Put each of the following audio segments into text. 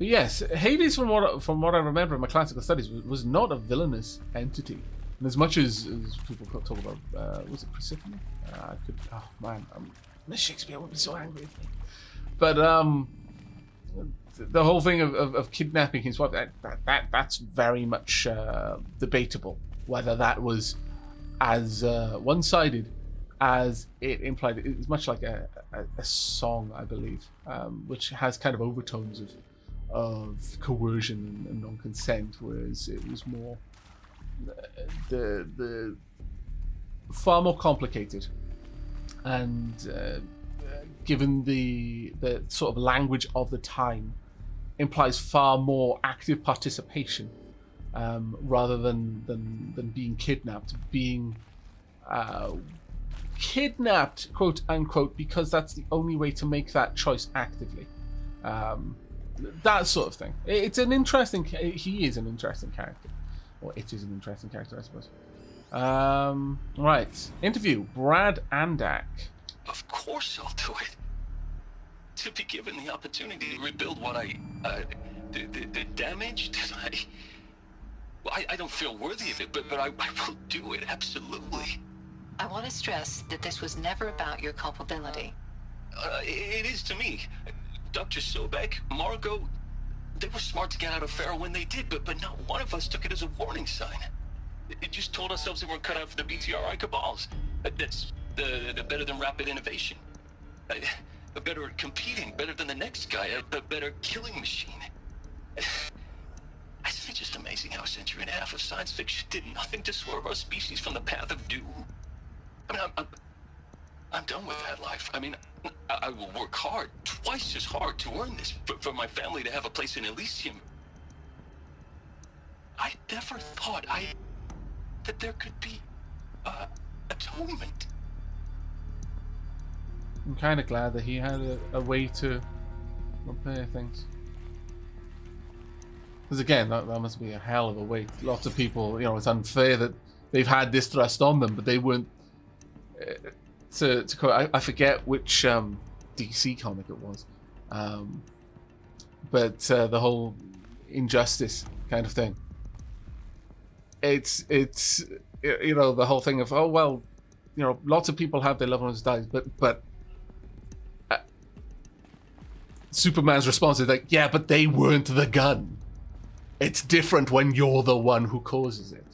But yes, Hades, from what I remember in my classical studies, was not a villainous entity. And as much as people talk about, was it Persephone? Oh man, Miss Shakespeare would be so angry at me. But the whole thing of kidnapping his wife, that's very much debatable. Whether that was as one-sided as it implied. It's much like a song, I believe, which has kind of overtones of coercion and non-consent, whereas it was more the far more complicated, and given the sort of language of the time, implies far more active participation rather than being kidnapped. Being kidnapped, quote unquote, because that's the only way to make that choice actively. That sort of thing. It's an interesting. He is an interesting character, or it is an interesting character, I suppose. Right. Interview Brad Andak. Of course I'll do it. To be given the opportunity to rebuild what the damage that I don't feel worthy of it, but I will do it, absolutely. I want to stress that this was never about your culpability. It is to me. Dr. Sobek, Margot, they were smart to get out of Pharaoh when they did, but not one of us took it as a warning sign. It just told ourselves that we're cut out for the BTRI cabals. That's the better than rapid innovation. Better at competing, better than the next guy, a better killing machine. It's just amazing how a century and a half of science fiction did nothing to swerve our species from the path of doom. I mean, I'm done with that life. I mean, I will work hard, twice as hard, to earn this, for my family to have a place in Elysium. I never thought that there could be atonement. I'm kind of glad that he had a way to repair things. Because again, that must be a hell of a weight. Lots of people, it's unfair that they've had this thrust on them, but they weren't. I forget which DC comic it was, but the whole injustice kind of thing. It's the whole thing of, oh well, lots of people have their loved ones die, but Superman's response is like, yeah, but they weren't the gun. It's different when you're the one who causes it.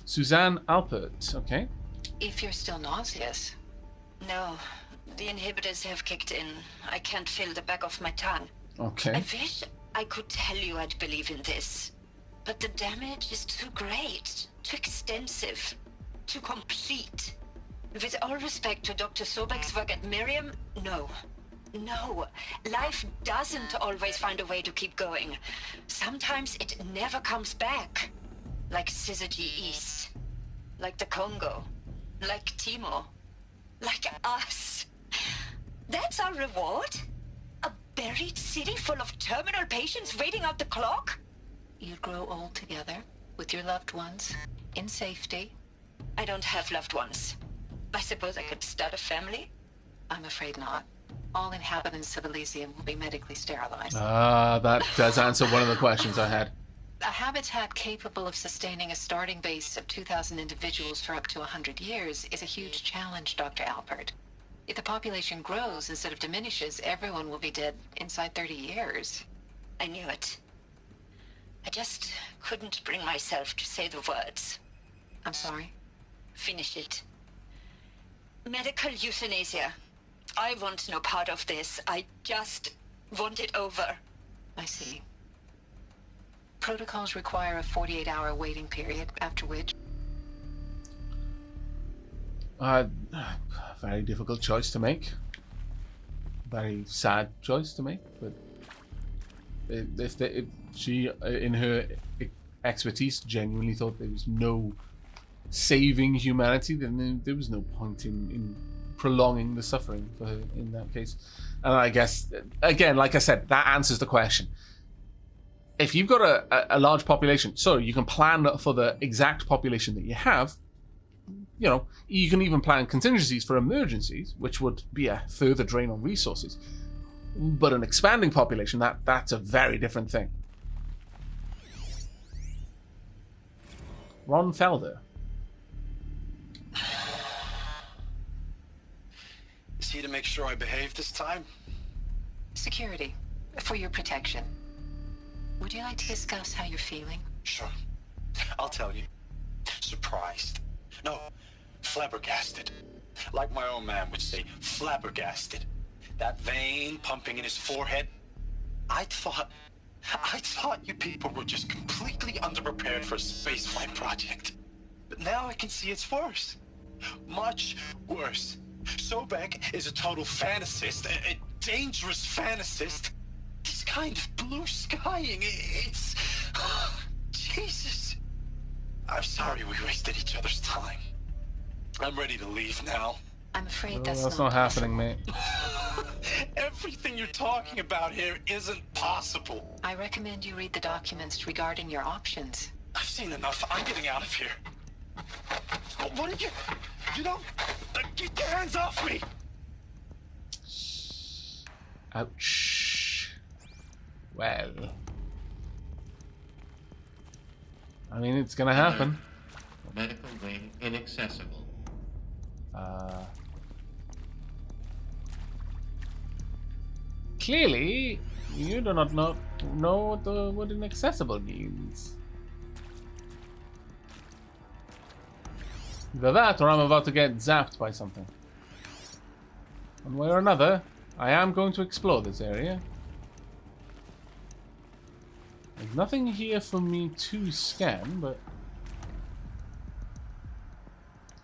Suzanne Alpert, okay. If you're still nauseous. No, the inhibitors have kicked in. I can't feel the back of my tongue. Okay. I wish I could tell you I'd believe in this. But the damage is too great, too extensive, too complete. With all respect to Dr. Sobek's work at Miriam, no. No, life doesn't always find a way to keep going. Sometimes it never comes back. Like Syzygy East. Like the Congo. Like Timo. Like us. That's our reward? A buried city full of terminal patients waiting out the clock? You'd grow old together, with your loved ones, in safety. I don't have loved ones. I suppose I could start a family? I'm afraid not. All inhabitants of Elysium will be medically sterilized. That does answer one of the questions I had. A habitat capable of sustaining a starting base of 2,000 individuals for up to 100 years is a huge challenge, Dr. Alpert. If the population grows instead of diminishes, everyone will be dead inside 30 years. I knew it. I just couldn't bring myself to say the words. I'm sorry? Finish it. Medical euthanasia. I want no part of this. I just want it over. I see. Protocols require a 48-hour waiting period, after which... Very difficult choice to make. Very sad choice to make, but if she, in her expertise, genuinely thought there was no saving humanity, then there was no point in prolonging the suffering for her in that case. And I guess, again, like I said, that answers the question. If you've got a large population, so you can plan for the exact population that you have, you know, you can even plan contingencies for emergencies, which would be a further drain on resources. But an expanding population, that's a very different thing. Ron Felder. Is he to make sure I behave this time? Security, for your protection. Would you like to discuss how you're feeling? Sure. I'll tell you. Surprised. No, flabbergasted. Like my own man would say, flabbergasted. That vein pumping in his forehead. I thought you people were just completely underprepared for a spaceflight project. But now I can see it's worse. Much worse. Sobek is a total fantasist, a dangerous fantasist. This kind of blue skying, it's... Jesus. I'm sorry we wasted each other's time. I'm ready to leave now. I'm afraid That's not happening, mate. Everything you're talking about here isn't possible. I recommend you read the documents regarding your options. I've seen enough. I'm getting out of here. What did you... You don't... Get your hands off me! Ouch. Well. I mean, it's gonna happen. Medical wing inaccessible. Clearly, you do not know what inaccessible means. Either that, or I'm about to get zapped by something. One way or another, I am going to explore this area. There's nothing here for me to scan, but...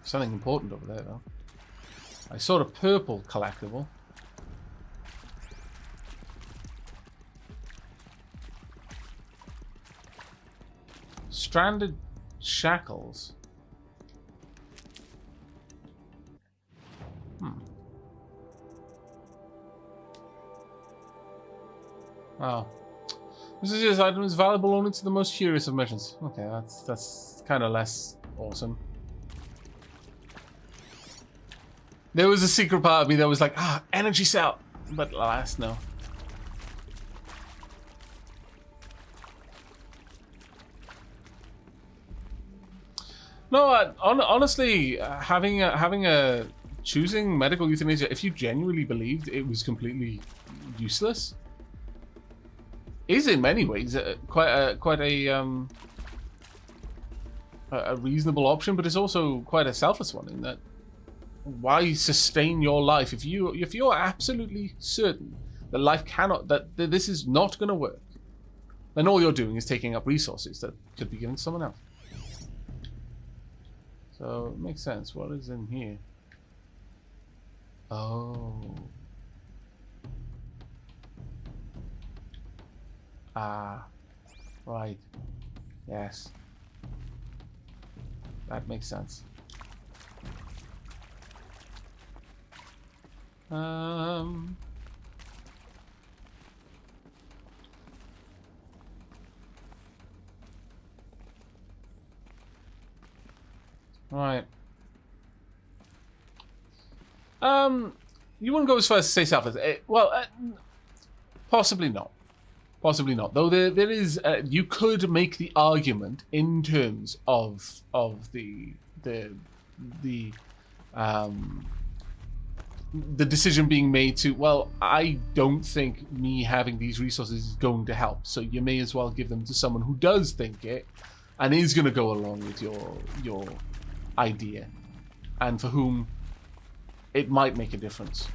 something important over there, though. I saw a purple collectible. Stranded shackles. Oh. This item is valuable only to the most curious of missions. Okay, that's kind of less awesome. There was a secret part of me that was like, energy cell! But alas, no. No, honestly, choosing medical euthanasia, if you genuinely believed it was completely useless, is in many ways quite a reasonable option, but it's also quite a selfless one in that why sustain your life if you're absolutely certain that life cannot, that this is not going to work, then all you're doing is taking up resources that could be given to someone else. So it makes sense. What is in here? Oh. Ah. Right. Yes. That makes sense. Right. You wouldn't go as far as to say selfless. Possibly not. Possibly not. Though there is, you could make the argument in terms of the decision being made to, well, I don't think me having these resources is going to help, so you may as well give them to someone who does think it and is going to go along with your idea, and for whom it might make a difference.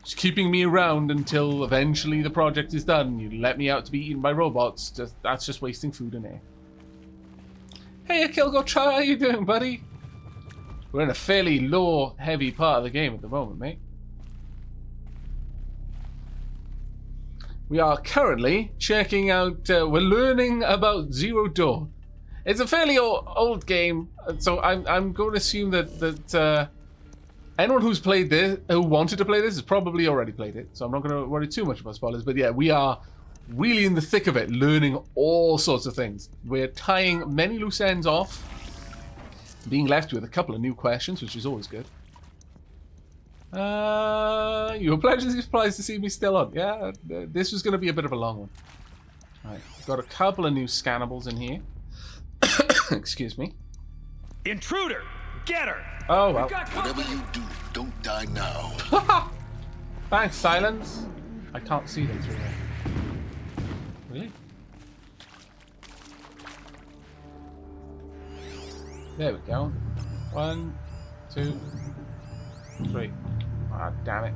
Just keeping me around until eventually the project is done, you let me out to be eaten by robots, that's just wasting food and air. Hey, Kilgore, how you doing, buddy? We're in a fairly lore-heavy part of the game at the moment, mate. We are currently checking out, we're learning about Zero Dawn. It's a fairly old game, so I'm going to assume that anyone who's played this, who wanted to play this, has probably already played it. So I'm not going to worry too much about spoilers. But yeah, we are really in the thick of it, learning all sorts of things. We're tying many loose ends off. Being left with a couple of new questions, which is always good. You were pleasantly surprised to see me still on. Yeah, this was going to be a bit of a long one. Right, got a couple of new scannables in here. Excuse me. Intruder! Get her! Oh, well. Whatever you do, don't die now. Thanks, Silence. I can't see them through there. Really? There we go. 1, 2, 3. Ah, damn it.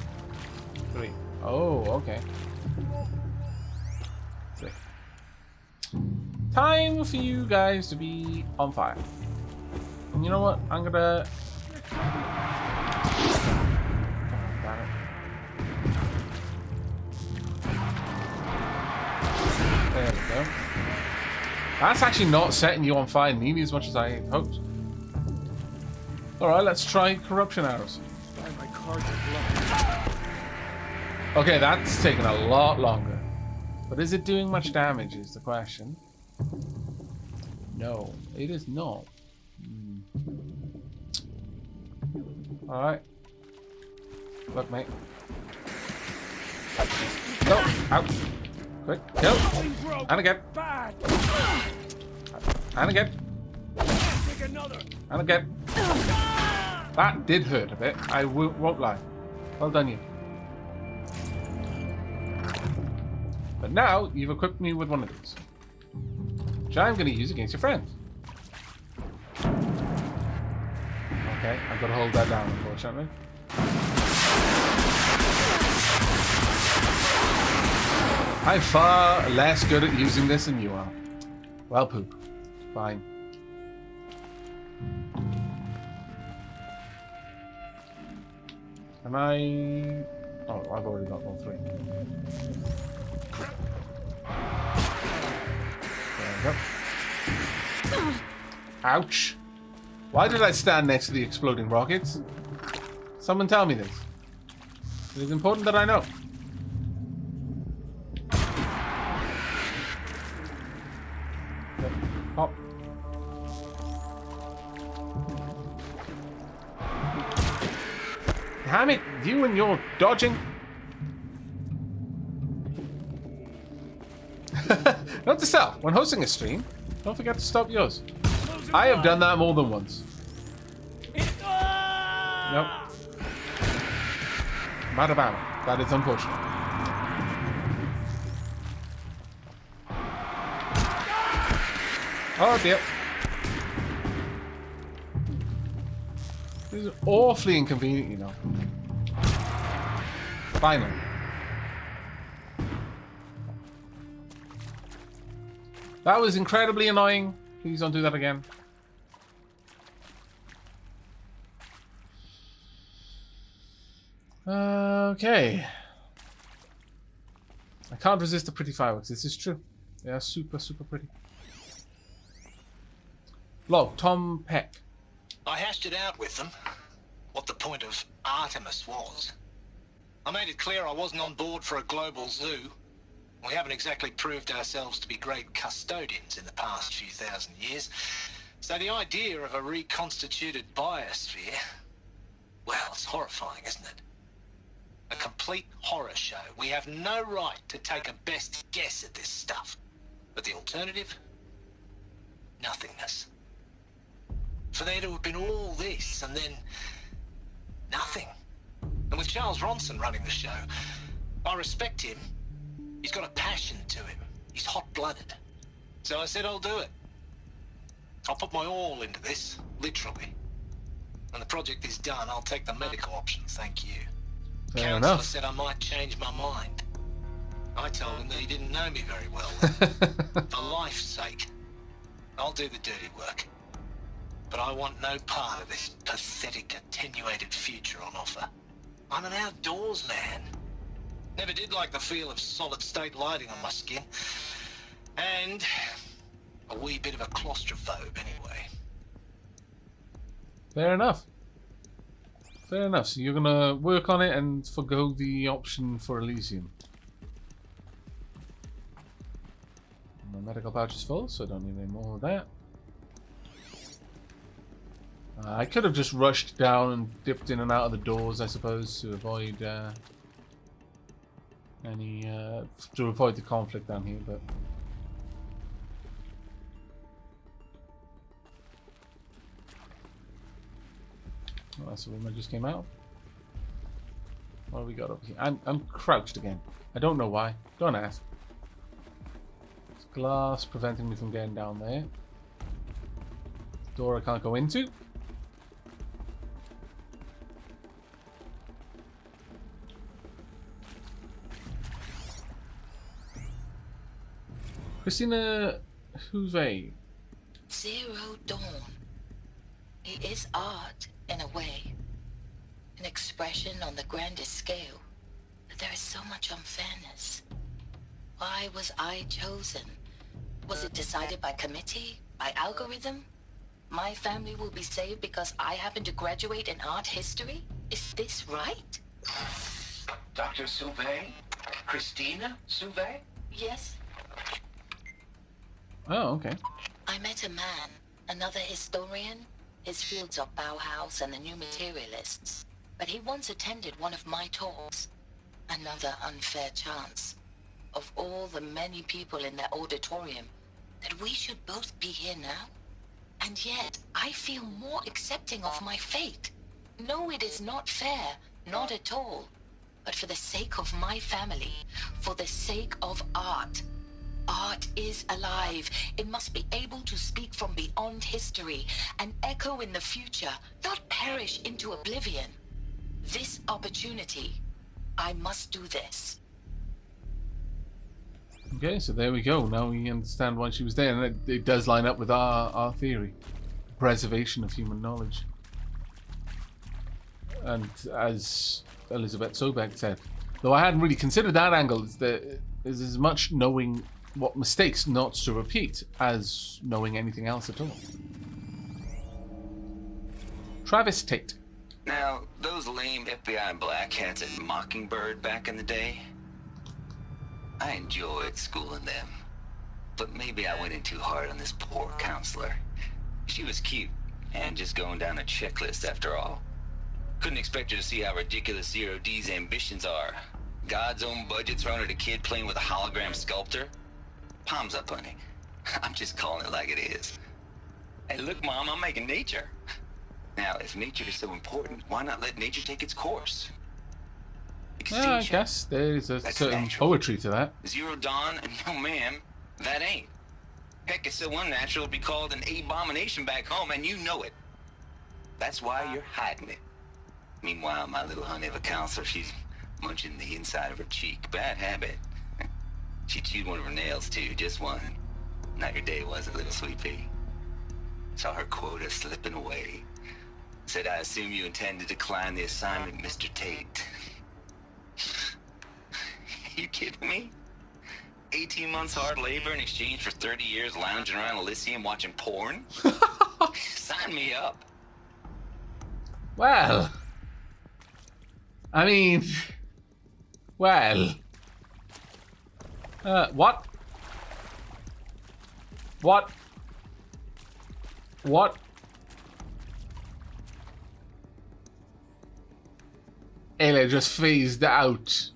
3. Oh, okay. 3. Time for you guys to be on fire. And you know what? I'm gonna... Oh, damn it. There we go. That's actually not setting you on fire nearly as much as I hoped. Alright, let's try corruption arrows. Okay, that's taking a lot longer. But is it doing much damage is the question. No, it is not. Alright. Look, mate. Go! Out! Quick! Go! And again! And again! And again! That did hurt a bit. I won't lie. Well done, you. But now you've equipped me with one of these, which I'm going to use against your friends. Okay, I've got to hold that down, unfortunately. I'm far less good at using this than you are. Well, poop. Fine. Can I... Oh, I've already got all 3. There we go. Ouch. Why did I stand next to the exploding rockets? Someone tell me this. It is important that I know. Okay. Pop. Damn it, you and your dodging. Note to self, when hosting a stream, don't forget to stop yours. I have done that more than once. Nope. Mad about it. That is unfortunate. Oh dear. This is awfully inconvenient, you know. Finally. That was incredibly annoying. Please don't do that again. Okay. I can't resist the pretty fireworks. This is true. They are super, super pretty. Log, Tom Peck. I hashed it out with them, what the point of Artemis was. I made it clear I wasn't on board for a global zoo. We haven't exactly proved ourselves to be great custodians in the past few thousand years. So the idea of a reconstituted biosphere, well, it's horrifying, isn't it? A complete horror show. We have no right to take a best guess at this stuff. But the alternative? Nothingness. For there to have been all this and then nothing. And with Charles Ronson running the show, I respect him. He's got a passion to him. He's hot-blooded. So I said I'll do it. I'll put my all into this, literally. When the project is done, I'll take the medical option, thank you. Fair Counselor enough. said I might change my mind. I told him that he didn't know me very well. For life's sake, I'll do the dirty work. But I want no part of this pathetic, attenuated future on offer. I'm an outdoors man. Never did like the feel of solid-state lighting on my skin. And a wee bit of a claustrophobe, anyway. Fair enough. Fair enough. So you're gonna work on it and forgo the option for Elysium. My medical pouch is full, so I don't need any more of that. I could have just rushed down and dipped in and out of the doors, I suppose, to avoid to avoid the conflict down here, but oh, that's the room I just came out. What have we got over here? I'm crouched again. I don't know why. Don't ask. There's glass preventing me from getting down there. Door I can't go into. Christina Houvet. Zero Dawn. It is art, in a way. An expression on the grandest scale. But there is so much unfairness. Why was I chosen? Was it decided by committee? By algorithm? My family will be saved because I happen to graduate in art history? Is this right? Dr. Sauvé? Christina Sauvé? Yes. Oh, okay. I met a man, another historian. His fields are Bauhaus and the New Materialists. But he once attended one of my talks. Another unfair chance. Of all the many people in that auditorium, that we should both be here now. And yet, I feel more accepting of my fate. No, it is not fair. Not at all. But for the sake of my family, for the sake of art. Art is alive. It must be able to speak from beyond history and echo in the future, not perish into oblivion. This opportunity, I must do this. Okay, so there we go. Now we understand why she was there, and it does line up with our theory. Preservation of human knowledge. And as Elizabeth Sobek said, though I hadn't really considered that angle, is as much knowing what mistakes not to repeat as knowing anything else at all. Travis Tate. Now, those lame FBI black hats at Mockingbird back in the day, I enjoyed schooling them. But maybe I went in too hard on this poor counselor. She was cute, and just going down a checklist after all. Couldn't expect her to see how ridiculous Zero D's ambitions are. God's own budget thrown at a kid playing with a hologram sculptor. Palms up, honey. I'm just calling it like it is. Hey, look, Mom, I'm making nature. Now, if nature is so important, why not let nature take its course? I guess there's a certain natural. poetry to that. Zero Dawn, no ma'am, that ain't. Heck, it's so unnatural to be called an abomination back home, and you know it. That's why you're hiding it. Meanwhile, my little honey of a counselor, she's munching the inside of her cheek. Bad habit. She chewed one of her nails, too, just one. Not your day, was it, little sweet pea? Saw her quota slipping away. Said, I assume you intend to decline the assignment, Mr. Tate. You kidding me? 18 months hard labor in exchange for 30 years lounging around Elysium watching porn? Sign me up. Well, I mean, well, what? Aloy just phased out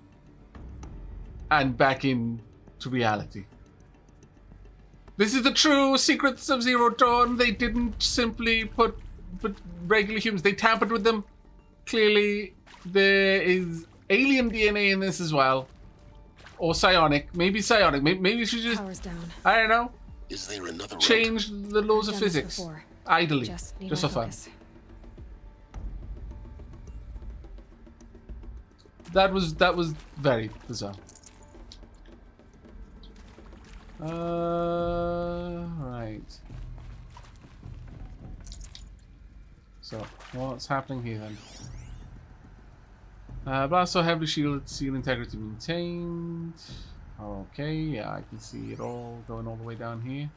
and back into reality. This is the true secrets of Zero Dawn. They didn't simply put regular humans. They tampered with them. Clearly, there is alien DNA in this as well. Or psionic. Maybe psionic. Maybe we should just... Power's down. I don't know. Is there another route? Change the laws of I've done this physics. before. Idly. Just need Just my for fun. focus. That was very bizarre. Right. So, what's happening here then? Blast so heavily shielded, seal integrity maintained. Okay, yeah, I can see it all going all the way down here.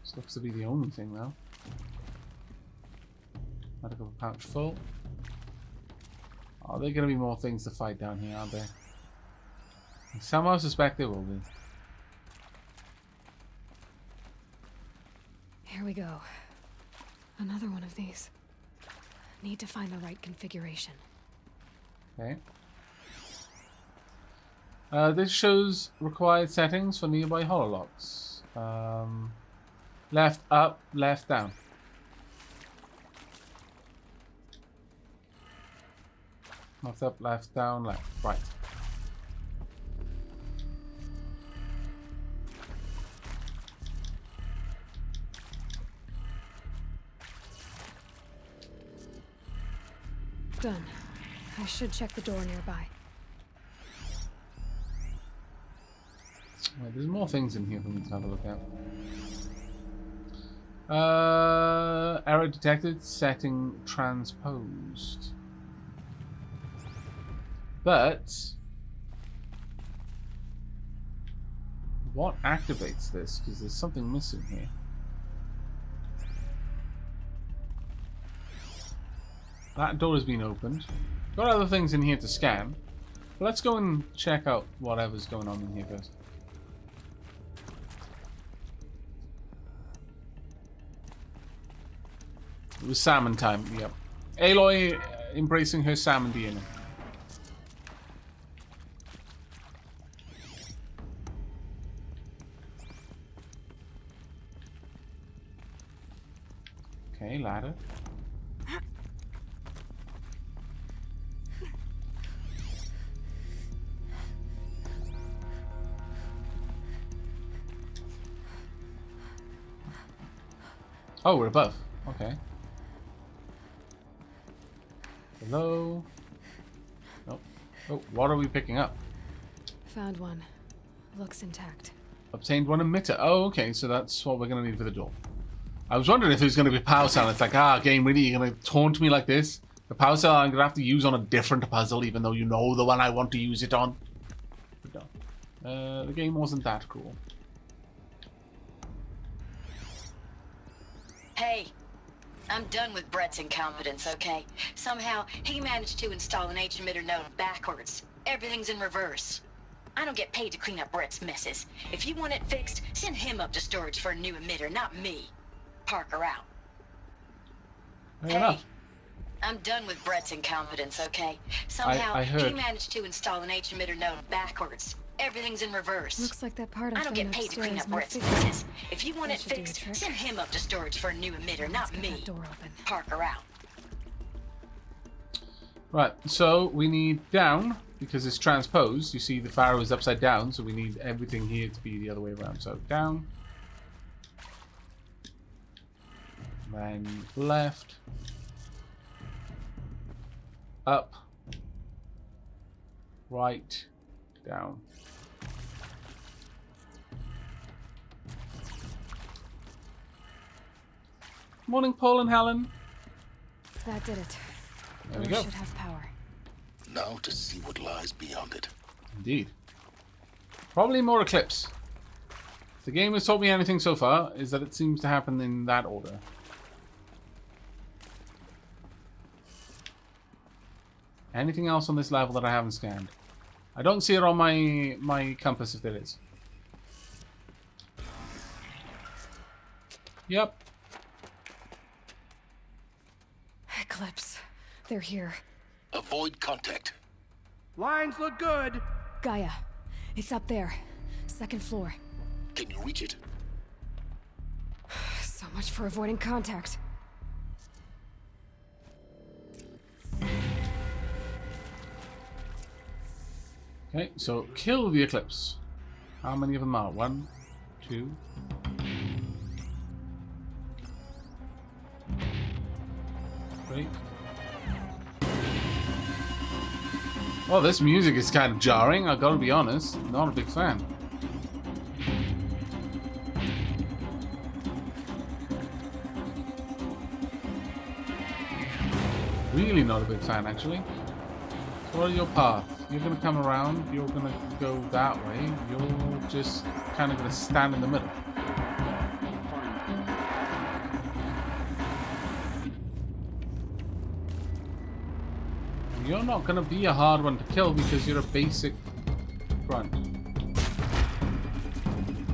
This looks to be the only thing now. Medical pouch full. Are there going to be more things to fight down here, aren't there? I somehow suspect there will be. There we go. Another one of these. Need to find the right configuration. Okay. This shows required settings for nearby hololocks. Left up, left down. Left up, left down, left, right. Done. I should check the door nearby. Wait, there's more things in here for me to have a look at. Error detected, setting transposed. But what activates this? Because there's something missing here. That door has been opened. Got other things in here to scan. But let's go and check out whatever's going on in here first. It was salmon time, yep. Aloy embracing her salmon DNA. Okay, ladder. Oh, we're above. Okay. Hello? Nope. Oh, what are we picking up? Found one. Looks intact. Obtained one emitter. Oh, okay, so that's what we're going to need for the door. I was wondering if there's going to be a power cell. It's like, game, really? You're going to taunt me like this? The power cell I'm going to have to use on a different puzzle, even though you know the one I want to use it on. But no. The game wasn't that cruel. Hey, I'm done with Brett's incompetence, okay? Somehow, he managed to install an H-emitter node backwards. Everything's in reverse. I don't get paid to clean up Brett's messes. If you want it fixed, send him up to storage for a new emitter, not me. Parker out. Fair enough. I'm done with Brett's incompetence, okay? Somehow, I heard. he managed to install an H-emitter node backwards. Everything's in reverse. Looks like that part I don't get paid to clean up Brett's messes. If you want it fixed, send him up to storage for a new emitter, not me. Door open. Parker out. Right, so we need down, because it's transposed. You see the Pharaoh is upside down, so we need everything here to be the other way around. So down. Then left. Up. Right. Down. Morning, Paul and Helen. That did it. There we Door go. should have power. Now to see what lies beyond it. Indeed. Probably more Eclipse. If the game has taught me anything so far, is that it seems to happen in that order. Anything else on this level that I haven't scanned? I don't see it on my compass if there is. Yep. Eclipse. They're here. Avoid contact. Lines look good. Gaia. It's up there. Second floor. Can you reach it? So much for avoiding contact. Okay, so kill the Eclipse. How many of them are? 1, 2. 3. Well, this music is kind of jarring, I've got to be honest. Not a big fan. Really not a big fan, actually. So what are your path? You're going to come around, you're going to go that way, you're just kind of going to stand in the middle. You're not going to be a hard one to kill because you're a basic grunt.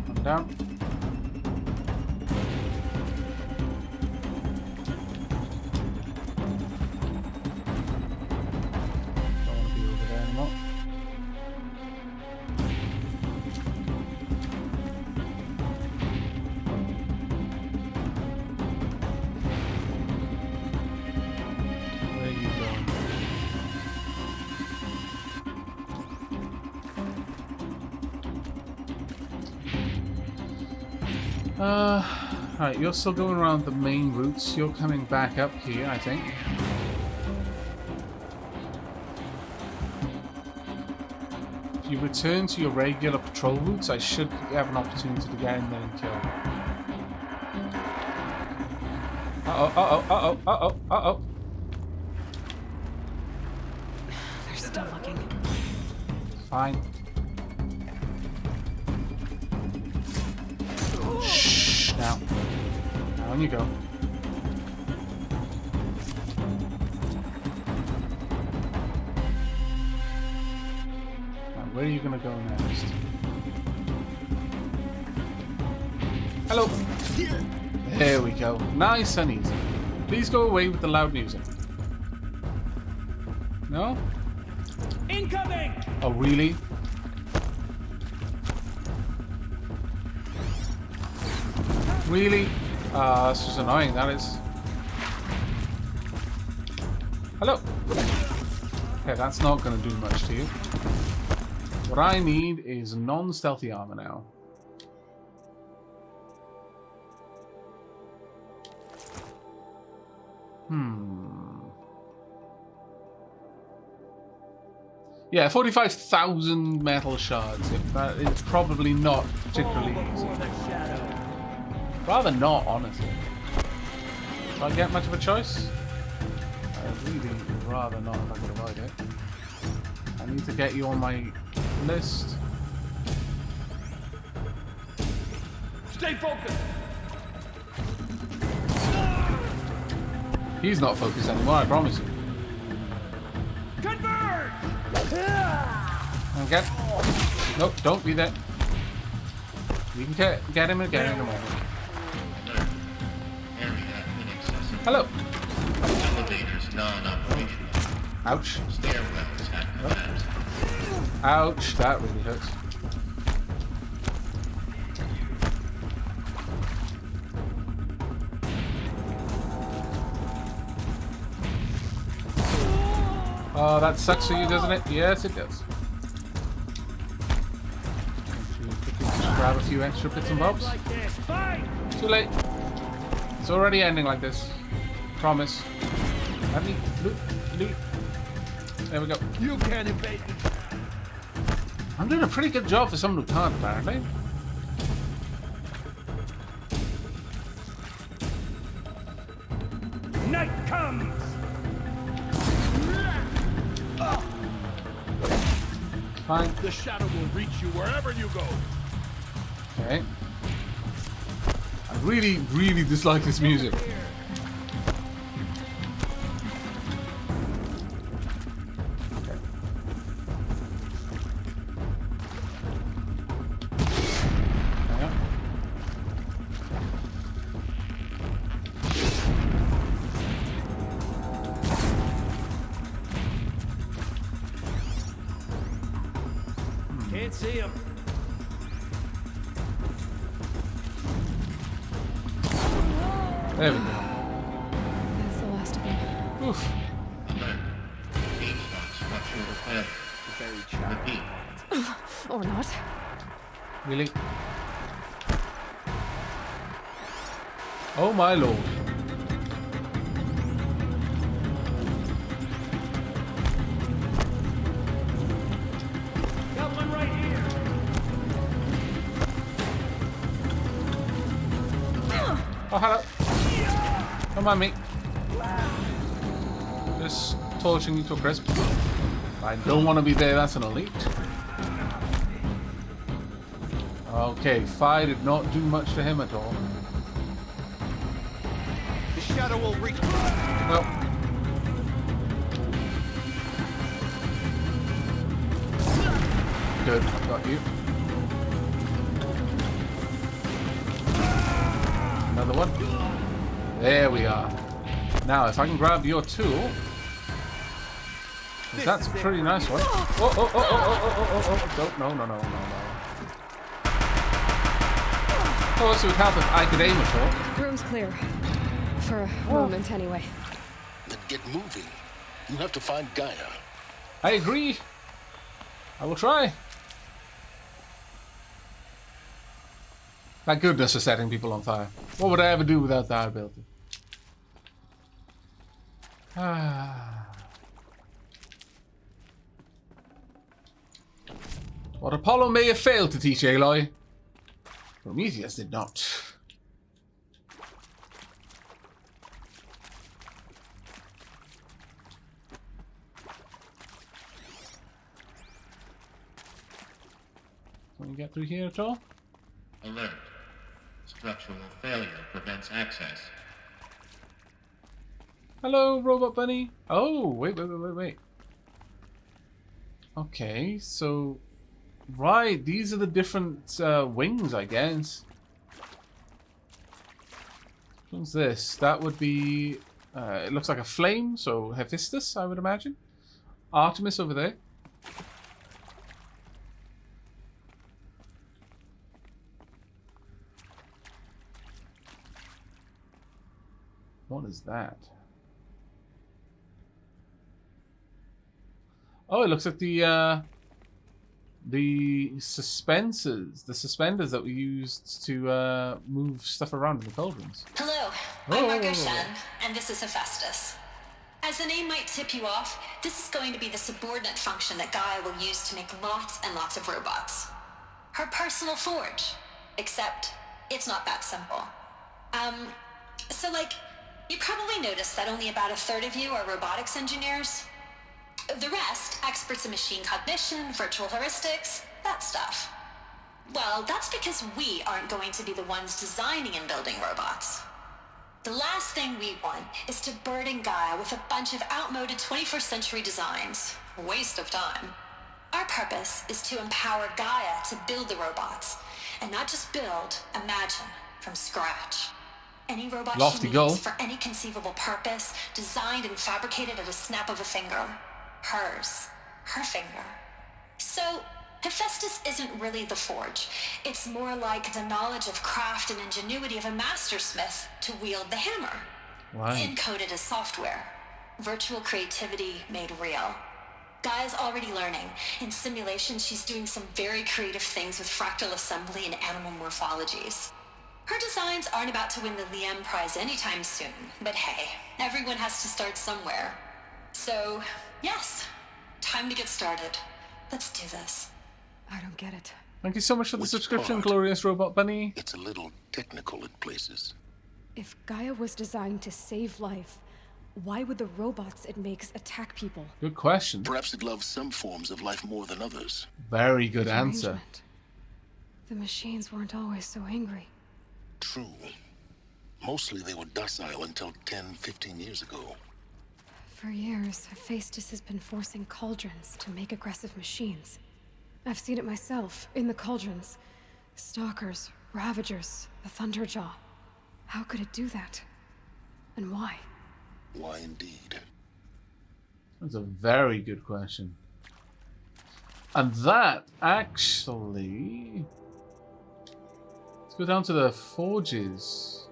Come down. Right, you're still going around the main routes. You're coming back up here, I think. If you return to your regular patrol routes, I should have an opportunity to get in there and kill. Uh-oh. They're still looking. Fine. Shh, now. Now on you go. Now, where are you gonna go next? Hello! There we go. Nice and easy. Please go away with the loud music. No? Incoming! Oh, really? Really? That's just annoying, that is. Hello! Okay, that's not going to do much to you. What I need is non-stealthy armor now. Yeah, 45,000 metal shards. That is probably not particularly easy. Rather not, honestly. Do I get much of a choice? I really would rather not if I could avoid it. I need to get you on my list. Stay focused! He's not focused anymore, I promise you. Converge! Okay. Nope, don't be there. You can get him again in a moment. Area inaccessible. Hello. Elevators non-operational. Ouch. Stairwells have collapsed. Ouch, that really hurts. Oh, that sucks for you, doesn't it? Yes, it does. Just grab a few extra bits and bobs. Too late. It's already ending like this. Promise. Let me loot. There we go. You can't evade me. I'm doing a pretty good job for someone who can't, apparently. Night comes! Fine. The shadow will reach you wherever you go. Okay. I really, really dislike this music. Can't see him. There we go. That's the last of them. Oof. Alert. H-lock structure failure. Repeat. Or not. Really? Oh my lord. Got one right here. Oh, hello. Come on, mate. Just torching you to a crisp. I don't want to be there, that's an elite. Okay, fire did not do much to him at all. The shadow will reach. Well. Good, I've got you. Another one. There we are. Now, if I can grab your tool, 'cause that's a pretty nice one. Oh, no. Of course, it would help if I could aim at all. Room's clear. For a moment, anyway. Then get moving. You have to find Gaia. I agree. I will try. Thank goodness for setting people on fire. What would I ever do without that ability? What Apollo may have failed to teach Aloy, Prometheus did not. Can we get through here at all? Alert. Structural failure prevents access. Hello, Robot Bunny. Oh, wait. Okay, so... Right, these are the different wings, I guess. What's this? That would be... it looks like a flame, so Hephaestus, I would imagine. Artemis over there. What is that? Oh, it looks like the suspenders that we used to move stuff around in the cauldrons. Hello, I'm Margot Shen, and this is Hephaestus. As the name might tip you off, this is going to be the subordinate function that Gaia will use to make lots and lots of robots. Her personal forge. Except, it's not that simple. So like, you probably noticed that only about 1/3 of you are robotics engineers. The rest, experts in machine cognition, virtual heuristics, that stuff. Well, that's because we aren't going to be the ones designing and building robots. The last thing we want is to burden Gaia with a bunch of outmoded 21st century designs. Waste of time. Our purpose is to empower Gaia to build the robots, and not just build, imagine, from scratch. Any robot Lofty she goal. needs for any conceivable purpose, designed and fabricated at a snap of a finger. Hers. Her finger. So, Hephaestus isn't really the forge. It's more like the knowledge of craft and ingenuity of a mastersmith to wield the hammer. Right. Encoded as software. Virtual creativity made real. Gaia's already learning. In simulation, she's doing some very creative things with fractal assembly and animal morphologies. Her designs aren't about to win the Liam Prize anytime soon, but hey, everyone has to start somewhere. So, yes, time to get started. Let's do this. I don't get it. Thank you so much for the Which subscription, part? Glorious Robot Bunny. It's a little technical in places. If Gaia was designed to save life, why would the robots it makes attack people? Good question. Perhaps it loves some forms of life more than others. Very good answer. Derangement. The machines weren't always so angry. True. Mostly they were docile until 10, 15 years ago. For years, Hephaestus has been forcing cauldrons to make aggressive machines. I've seen it myself, in the cauldrons. Stalkers, Ravagers, the Thunderjaw. How could it do that? And why? Why indeed? That's a very good question. And that actually... Let's go down to the forges.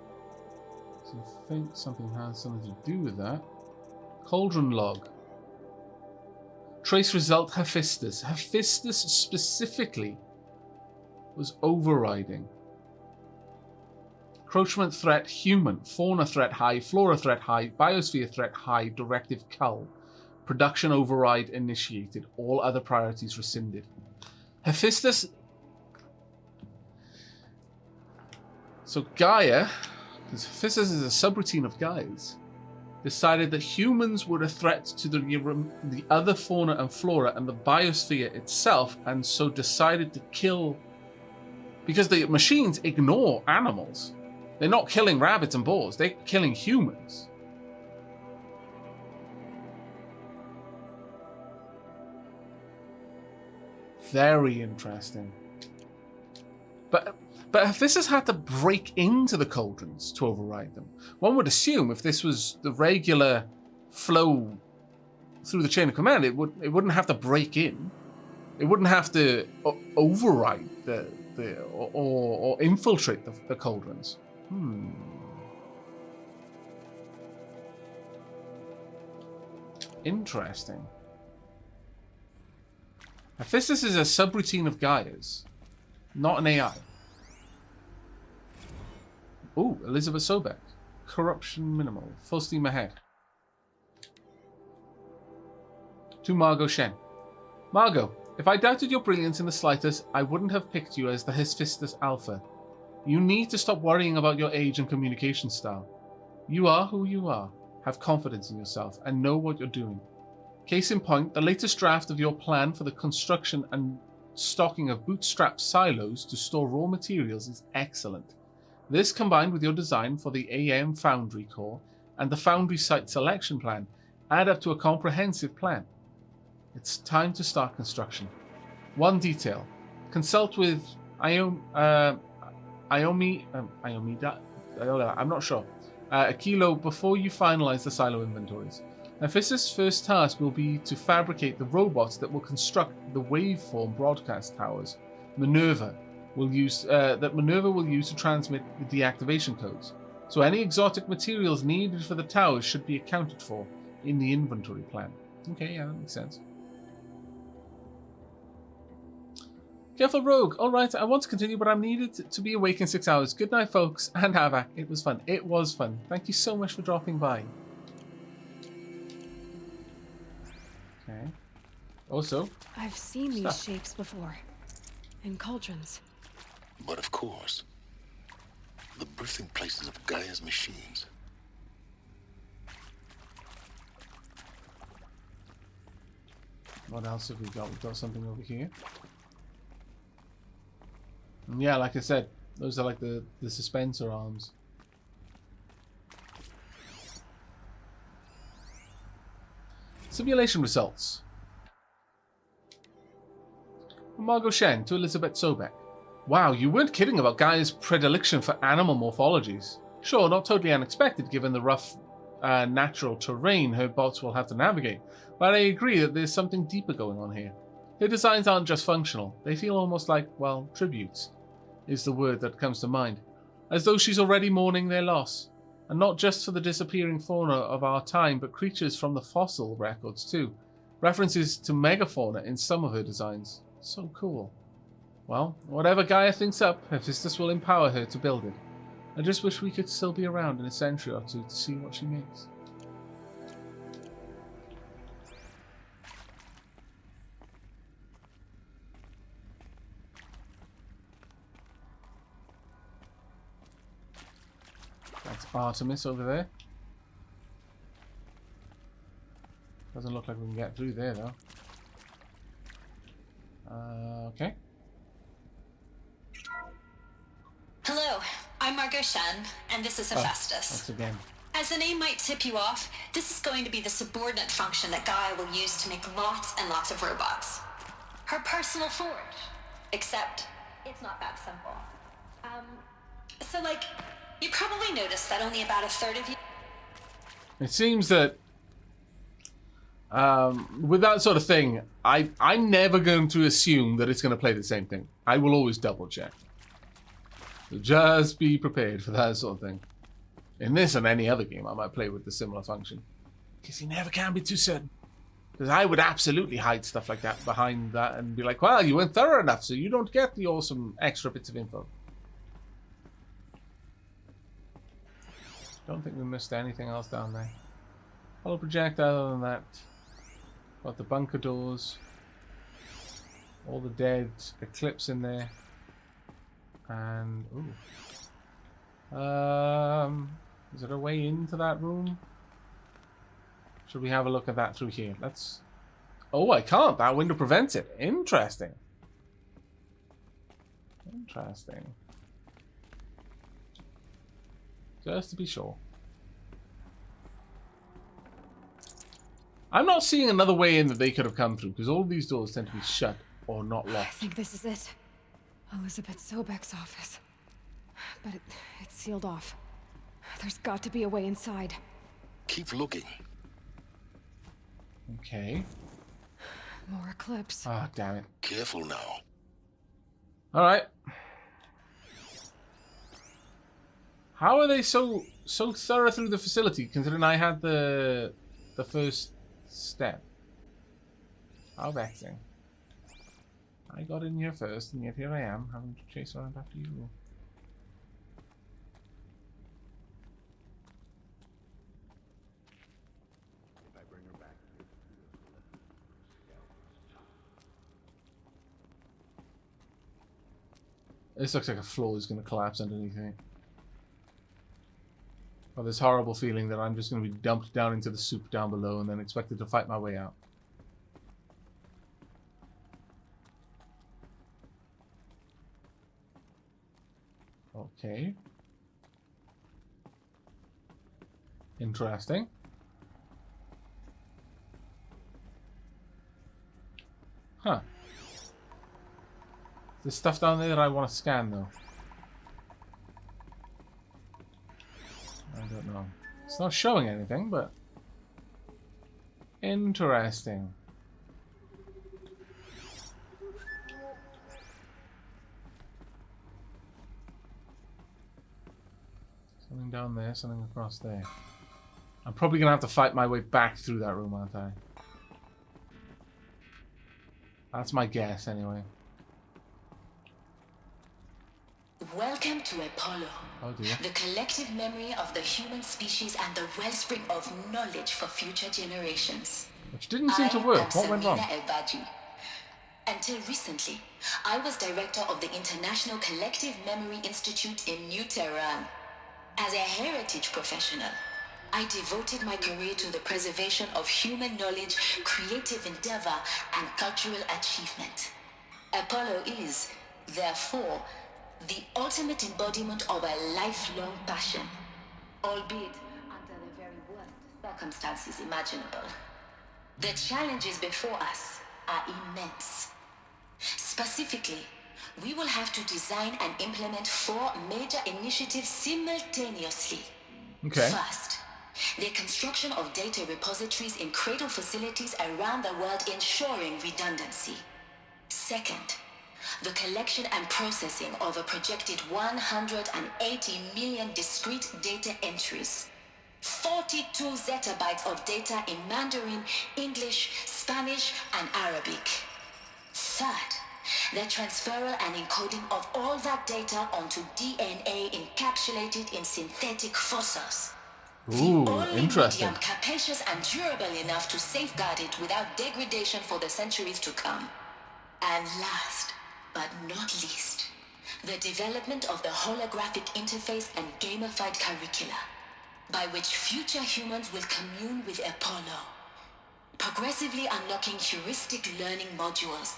So I think something has something to do with that. Cauldron log. Trace result Hephaestus. Hephaestus specifically was overriding. Encroachment threat human. Fauna threat high. Flora threat high. Biosphere threat high. Directive cull. Production override initiated. All other priorities rescinded. Hephaestus. So Gaia, because Hephaestus is a subroutine of Gaia's, decided that humans were a threat to the other fauna and flora and the biosphere itself, and so decided to kill... Because the machines ignore animals. They're not killing rabbits and boars, they're killing humans. Very interesting. But Hephaestus had to break into the cauldrons to override them. One would assume if this was the regular flow through the chain of command, it wouldn't have to break in. It wouldn't have to override or infiltrate the cauldrons. Interesting. Hephaestus is a subroutine of Gaia's, not an AI. Ooh, Elizabeth Sobek. Corruption minimal. Full steam ahead. To Margot Shen. Margot, if I doubted your brilliance in the slightest, I wouldn't have picked you as the Hephaestus Alpha. You need to stop worrying about your age and communication style. You are who you are. Have confidence in yourself and know what you're doing. Case in point, the latest draft of your plan for the construction and stocking of bootstrap silos to store raw materials is excellent. This, combined with your design for the AM Foundry core and the Foundry site selection plan, add up to a comprehensive plan. It's time to start construction. One detail. Consult with I'm not sure. Akilo before you finalize the silo inventories. Hephaestus' first task will be to fabricate the robots that will construct the waveform broadcast towers Minerva will use to transmit the deactivation codes. So any exotic materials needed for the towers should be accounted for in the inventory plan. Okay, yeah, that makes sense. Careful, Rogue. Alright, I want to continue, but I'm needed to be awake in 6 hours. Good night, folks, and Aavak. It was fun. It was fun. Thank you so much for dropping by. Okay. Also, I've seen these shapes before. In cauldrons. But of course, the birthing places of Gaia's machines. What else have we got? We've got something over here. And yeah, like I said, those are like the suspensor arms. Simulation results. From Margot Shen to Elizabeth Sobek. Wow, you weren't kidding about Gaia's predilection for animal morphologies. Sure, not totally unexpected given the rough natural terrain her bots will have to navigate, but I agree that there's something deeper going on here. Her designs aren't just functional, they feel almost like, well, tributes, is the word that comes to mind. As though she's already mourning their loss. And not just for the disappearing fauna of our time, but creatures from the fossil records too. References to megafauna in some of her designs. So cool. Well, whatever Gaia thinks up, Hephaestus will empower her to build it. I just wish we could still be around in a century or two to see what she makes. That's Artemis over there. Doesn't look like we can get through there though. Okay. Hello, I'm Margot Shen, and this is Hephaestus. That's again. As the name might tip you off, this is going to be the subordinate function that Gaia will use to make lots and lots of robots. Her personal forge. Except, it's not that simple. So like, you probably noticed that only about a third of you... It seems that with that sort of thing, I'm never going to assume that it's going to play the same thing. I will always double check. So just be prepared for that sort of thing. In this and any other game, I might play with the similar function. Because you never can be too certain. Because I would absolutely hide stuff like that behind that and be like, well, you weren't thorough enough, so you don't get the awesome extra bits of info. Don't think we missed anything else down there. Hollow projectile, other than that. Got the bunker doors. All the dead Eclipse in there. And, ooh. Is there a way into that room? Should we have a look at that through here? Let's... Oh, I can't. That window prevents it. Interesting. Interesting. Just to be sure. I'm not seeing another way in that they could have come through, because all of these doors tend to be shut or not I locked. think this is it. Elizabeth Sobek's office. But it's sealed off. There's got to be a way inside. Keep looking. Okay. More Eclipse. Ah, damn it. Careful now. Alright. How are they so thorough through the facility, considering I had the first step? How vexing. I got in here first, and yet here I am, having to chase around after you. This looks like a floor is going to collapse underneath me. Or this horrible feeling that I'm just going to be dumped down into the soup down below and then expected to fight my way out. Okay. Interesting. Huh. There's stuff down there that I want to scan, though. I don't know. It's not showing anything, but... Interesting. Something down there, something across there. I'm probably going to have to fight my way back through that room, aren't I? That's my guess, anyway. Welcome to Apollo. Oh dear. The collective memory of the human species and the wellspring of knowledge for future generations. Which didn't seem to work. What went wrong? Until recently, I was director of the International Collective Memory Institute in New Tehran. As a heritage professional, I devoted my career to the preservation of human knowledge, creative endeavor, and cultural achievement. Apollo is, therefore, the ultimate embodiment of a lifelong passion, albeit under the very worst circumstances imaginable. The challenges before us are immense. Specifically, we will have to design and implement 4 major initiatives simultaneously. Okay. First, the construction of data repositories in cradle facilities around the world, ensuring redundancy. Second, the collection and processing of a projected 180 million discrete data entries. 42 zettabytes of data in Mandarin, English, Spanish, and Arabic. Third, the transferal and encoding of all that data onto DNA encapsulated in synthetic fossils. Ooh, the only interesting. medium capacious and durable enough to safeguard it without degradation for the centuries to come. And last, but not least, the development of the holographic interface and gamified curricula, by which future humans will commune with Apollo, progressively unlocking heuristic learning modules,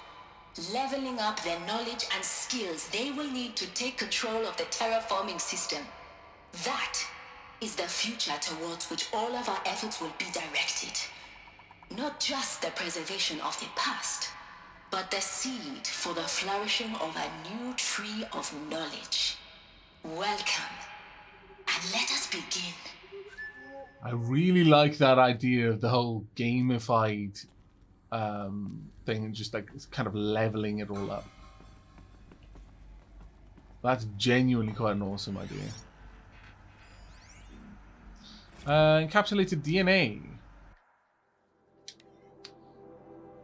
leveling up their knowledge and skills they will need to take control of the terraforming system. That is the future towards which all of our efforts will be directed. Not just the preservation of the past, but the seed for the flourishing of a new tree of knowledge. Welcome, and let us begin. I really like that idea of the whole gamified thing, just like kind of leveling it all up. That's genuinely quite an awesome idea. Encapsulated DNA.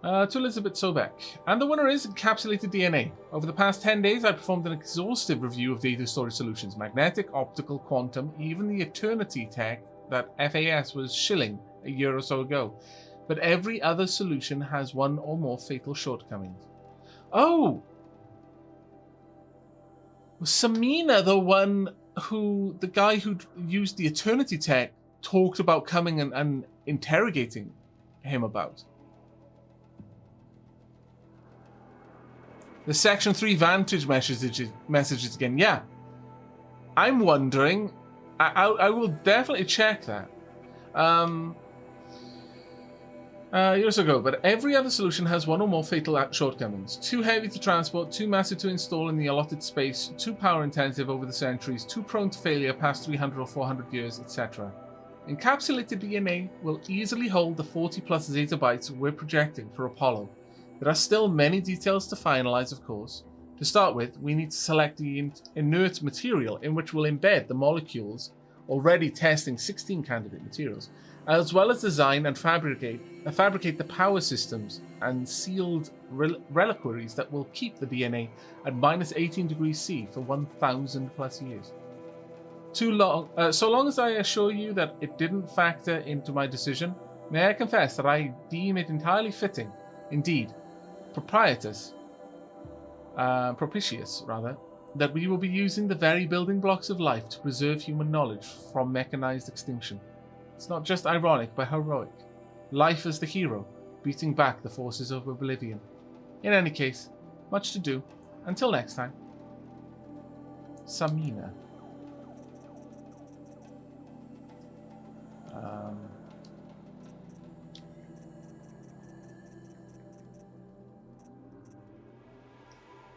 To Elizabeth Sobek. And the winner is Encapsulated DNA. Over the past 10 days, I performed an exhaustive review of data storage solutions. Magnetic, optical, quantum, even the Eternity tech that FAS was shilling a year or so ago. But every other solution has one or more fatal shortcomings. Oh! Was Samina the guy who used the Eternity tech talked about coming and interrogating him about? The Section 3 Vantage messages again. Yeah. I'm wondering. I will definitely check that. Years ago, but every other solution has one or more fatal shortcomings. Too heavy to transport, too massive to install in the allotted space, too power intensive over the centuries, too prone to failure past 300 or 400 years, etc. Encapsulated DNA will easily hold the 40 plus zettabytes we're projecting for Apollo. There are still many details to finalize, of course. To start with, we need to select the inert material in which we'll embed the molecules, already testing 16 candidate materials, as well as design and fabricate the power systems and sealed reliquaries that will keep the DNA at minus 18 degrees C for 1,000 plus years. So long as I assure you that it didn't factor into my decision, may I confess that I deem it entirely fitting, indeed, propitious, that we will be using the very building blocks of life to preserve human knowledge from mechanized extinction. It's not just ironic, but heroic. Life as the hero, beating back the forces of oblivion. In any case, much to do. Until next time. Samina.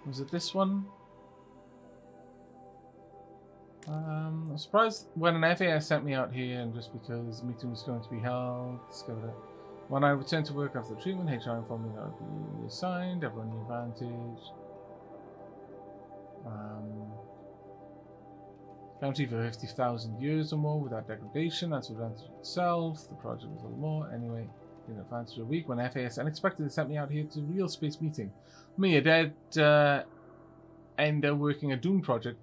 Was it this one? I'm surprised when an FAS sent me out here, and just because the meeting was going to be held, discovered it. When I returned to work after the treatment, HR informed me that I would be assigned, everyone knew advantage. Guarantee for 50,000 years or more without degradation, that's advantage itself. The project was a little more. Anyway, in advance of a week when FAS unexpectedly sent me out here to a real space meeting. Me, a dead ender working a Doom project,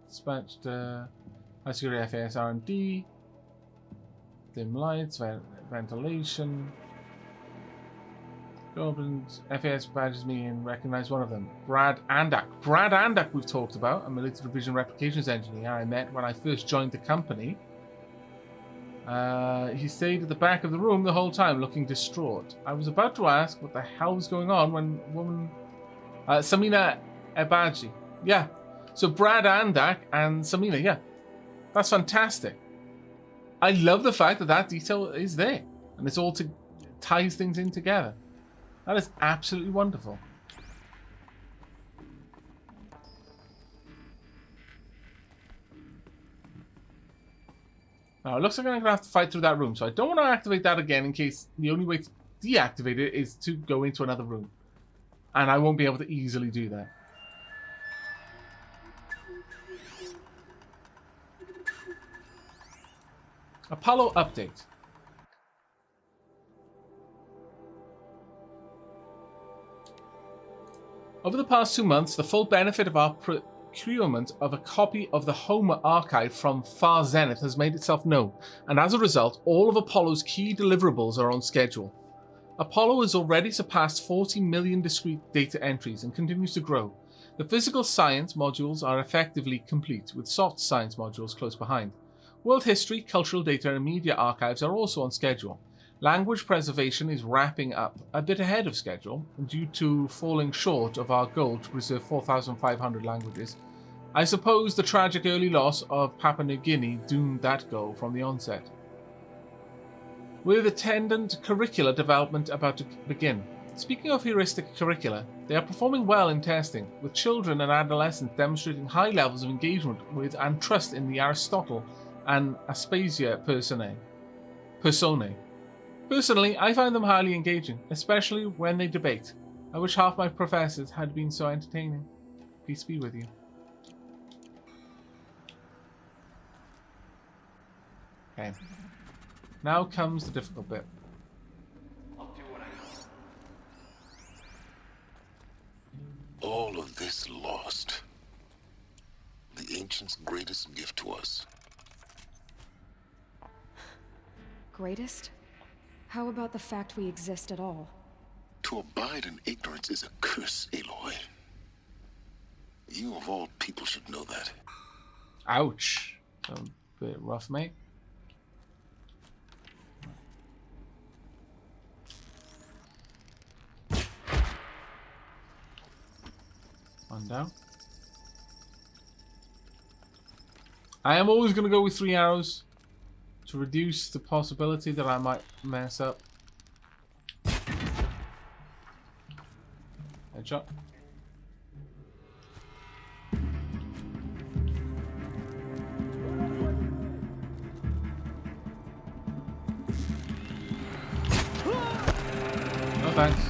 dispatched high security FAS R&D, dim lights, ventilation. Goblins, FAS badges me and recognize one of them. Brad Andak. Brad Andak we've talked about, a military division replications engineer I met when I first joined the company. He stayed at the back of the room the whole time, looking distraught. I was about to ask what the hell was going on when woman... Samina Ebaji. Yeah. So Brad Andak and Samina, yeah. That's fantastic. I love the fact that that detail is there. And it's all ties things in together. That is absolutely wonderful. Now, it looks like I'm going to have to fight through that room, so I don't want to activate that again in case the only way to deactivate it is to go into another room. And I won't be able to easily do that. Apollo update. Over the past 2 months, the full benefit of our procurement of a copy of the Homer archive from Far Zenith has made itself known, and as a result, all of Apollo's key deliverables are on schedule. Apollo has already surpassed 40 million discrete data entries and continues to grow. The physical science modules are effectively complete, with soft science modules close behind. World history, cultural data, and media archives are also on schedule. Language preservation is wrapping up a bit ahead of schedule due to falling short of our goal to preserve 4,500 languages. I suppose the tragic early loss of Papua New Guinea doomed that goal from the onset. With attendant curricula development about to begin. Speaking of heuristic curricula, they are performing well in testing, with children and adolescents demonstrating high levels of engagement with and trust in the Aristotle and Aspasia personae. Personally, I find them highly engaging, especially when they debate. I wish half my professors had been so entertaining. Peace be with you. Okay. Now comes the difficult bit. All of this lost. The Ancients' greatest gift to us. Greatest? How about the fact we exist at all? To abide in ignorance is a curse, Aloy. You of all people should know that. Ouch. A bit rough, mate. One down. I am always going to go with 3 arrows to reduce the possibility that I might mess up. Headshot. No thanks.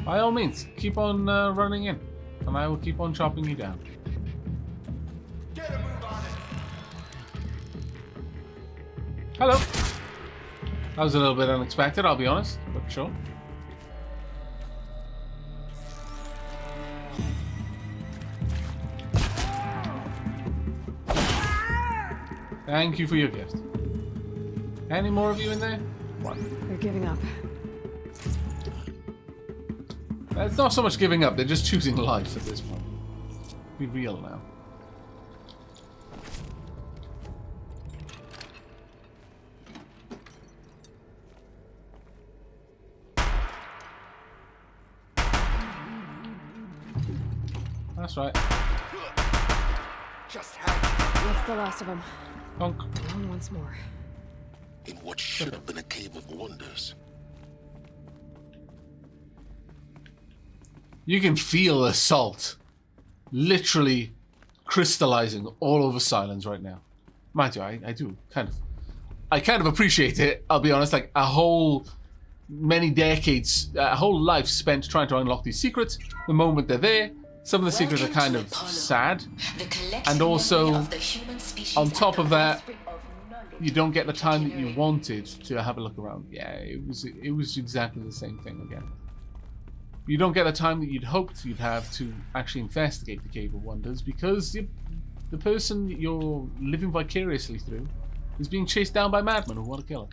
By all means, keep on running in, and I will keep on chopping you down. Get a move on it. Hello. That was a little bit unexpected, I'll be honest, but sure. Thank you for your gift. Any more of you in there? One. They're giving up. It's not so much giving up, they're just choosing life at this point. Be real now. That's right. Just have That's the last of them. Bonk. Down once more. In what should have been a cave of wonders. You can feel the salt literally crystallizing all over Silence right now. Mind you, I do kind of appreciate it, I'll be honest. Like, a whole many decades, a whole life spent trying to unlock these secrets. The moment they're there, some of the secrets are kind of sad. And also, on top of that, you don't get the time that you wanted to have a look around. Yeah, it was exactly the same thing again. You don't get the time that you'd hoped you'd have to actually investigate the Cave of Wonders because the person you're living vicariously through is being chased down by madmen who want to kill it.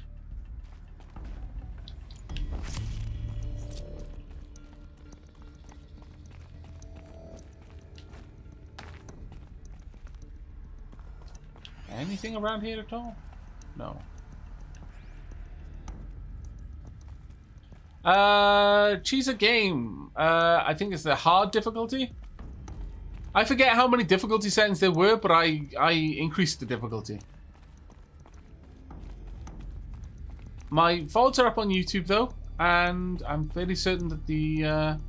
Anything around here at all? No. Choose a game. I think it's the hard difficulty. I forget how many difficulty settings there were, but I increased the difficulty. My VODs are up on YouTube though, and I'm fairly certain that the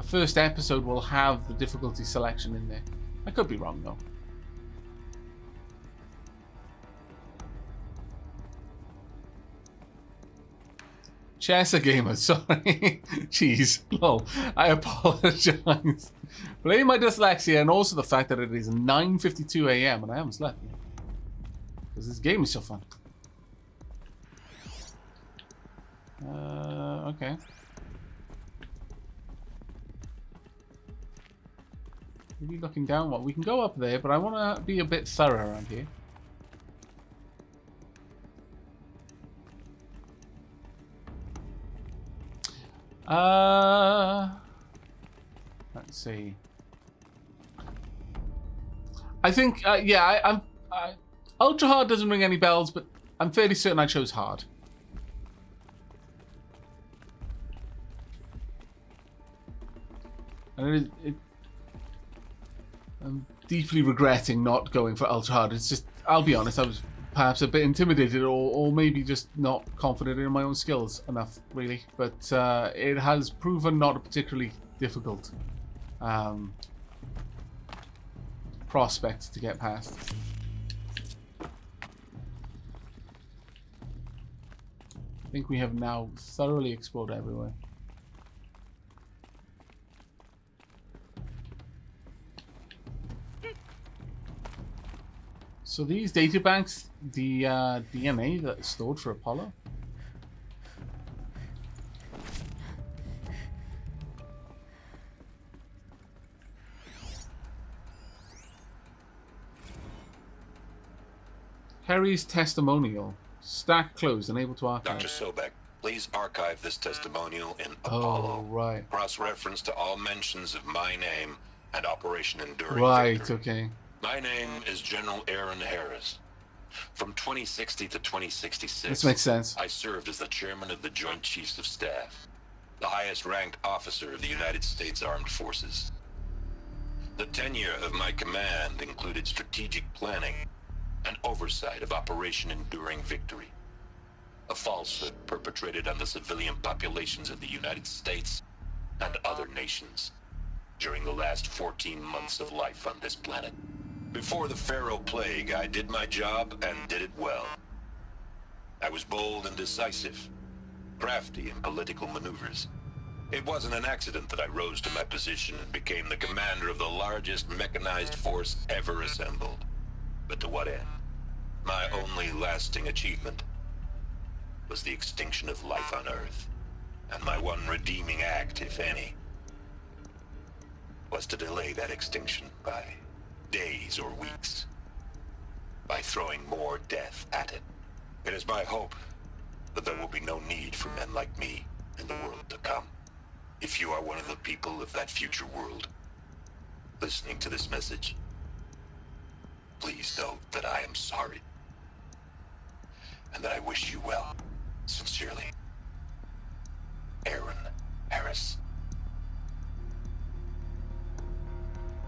first episode will have the difficulty selection in there. I could be wrong though. Chessa Gamer, sorry. Jeez, lol. I apologize. Blame my dyslexia and also the fact that it is 9:52 AM and I haven't slept yet. Because this game is so fun. Okay. Maybe looking down what we can go up there, but I want to be a bit thorough around here. Let's see. I think, yeah, ultra hard doesn't ring any bells, but I'm fairly certain I chose hard. And I'm deeply regretting not going for ultra hard. It's just, I'll be honest, I was perhaps a bit intimidated or maybe just not confident in my own skills enough, really. But it has proven not a particularly difficult prospect to get past. I think we have now thoroughly explored everywhere. So these databanks, the DNA that's stored for Apollo. Harry's testimonial. Stack closed, unable to archive. Dr. Sobek, please archive this testimonial in Apollo. Oh, right. Cross-reference to all mentions of my name and Operation Enduring Right, Victory. okay. My name is General Aaron Harris. From 2060 to 2066, This makes sense. I served as the chairman of the Joint Chiefs of Staff, the highest-ranked officer of the United States Armed Forces. The tenure of my command included strategic planning and oversight of Operation Enduring Victory, a falsehood perpetrated on the civilian populations of the United States and other nations during the last 14 months of life on this planet. Before the Pharaoh Plague, I did my job and did it well. I was bold and decisive, crafty in political maneuvers. It wasn't an accident that I rose to my position and became the commander of the largest mechanized force ever assembled. But to what end? My only lasting achievement was the extinction of life on Earth. And my one redeeming act, if any, was to delay that extinction by days or weeks. by throwing more death at it. It is my hope that there will be no need for men like me in the world to come. If you are one of the people of that future world listening to this message, please know that I am sorry and that I wish you well. Sincerely, Aaron Harris.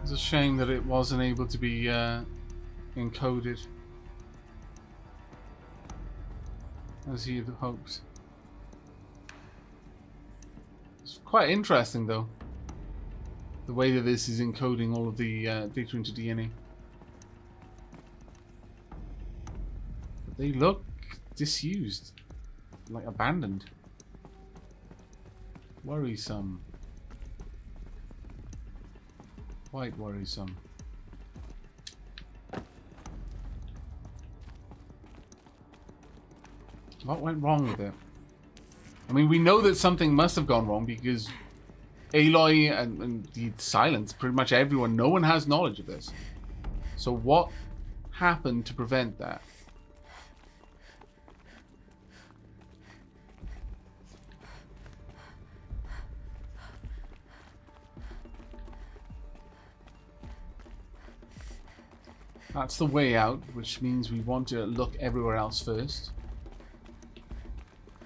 It's a shame that it wasn't able to be encoded as he had hoped. It's quite interesting though, the way that this is encoding all of the data into DNA. But they look disused, like abandoned. Worrisome. Quite worrisome. What went wrong with it? I mean, we know that something must have gone wrong because Aloy and the silence, pretty much everyone, no one has knowledge of this. So what happened to prevent that? That's the way out, which means we want to look everywhere else first.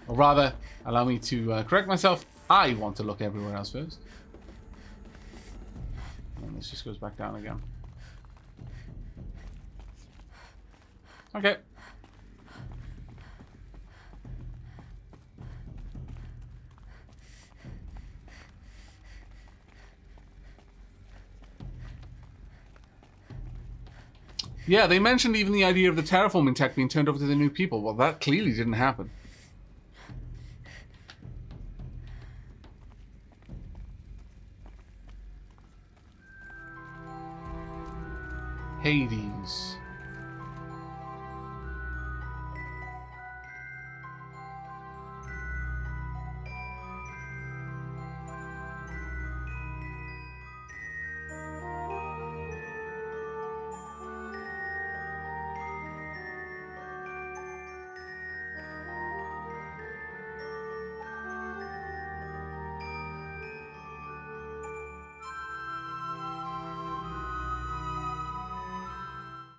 Or rather, allow me to correct myself, I want to look everywhere else first. And this just goes back down again. Okay. Yeah, they mentioned even the idea of the terraforming tech being turned over to the new people. Well, that clearly didn't happen. Hades.